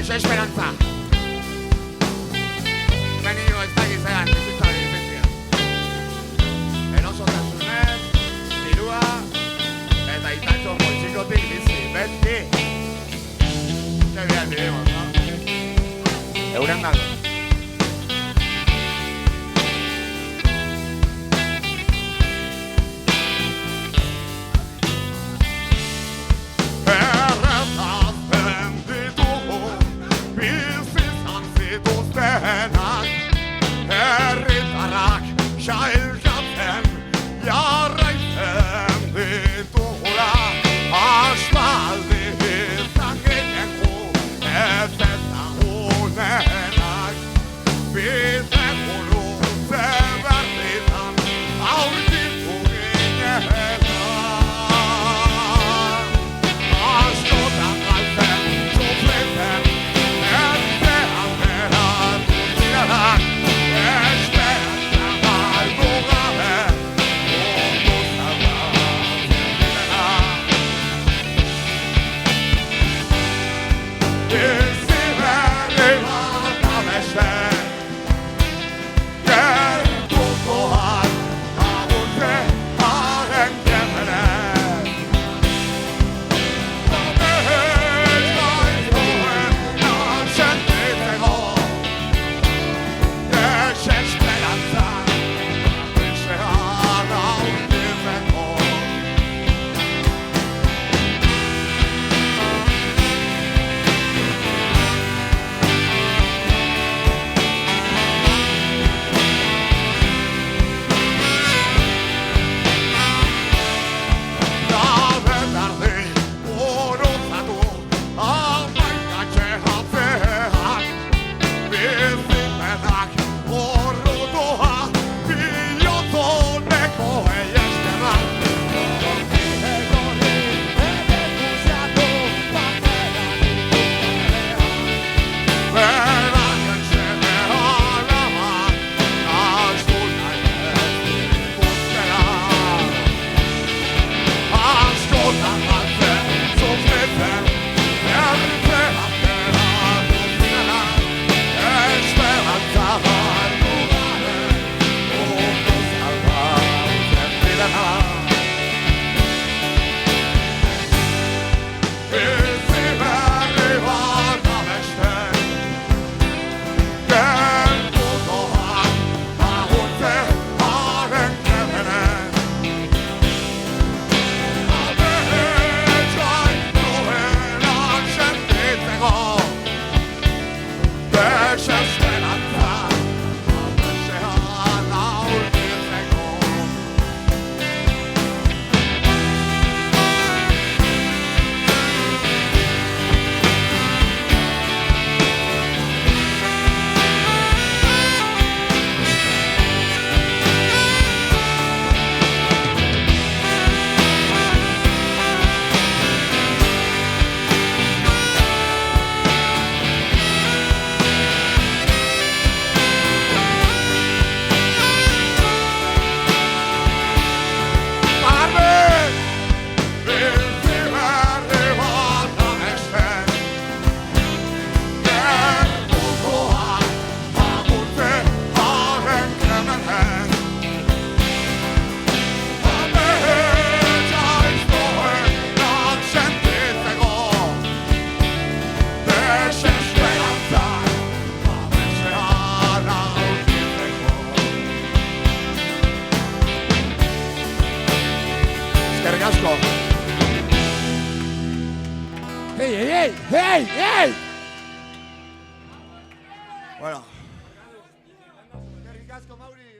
Esa esperantza. Benio ez da gizean, bizitzari bizizia. Erosotasunez, dirua, eta itatxo poltsikotik bizi, beti. Que bien vivimos, ¿no? Euren dago. Herritarrak sailkatzen jarraitzen ditugula aspaldi izan gineko ez ezagunenak bide gurutze berritan aurkitu ginela askotan galtzen sufritzen ertzean geratu zirenak ¡Hey! Bueno. Qué ricasco, Mauri.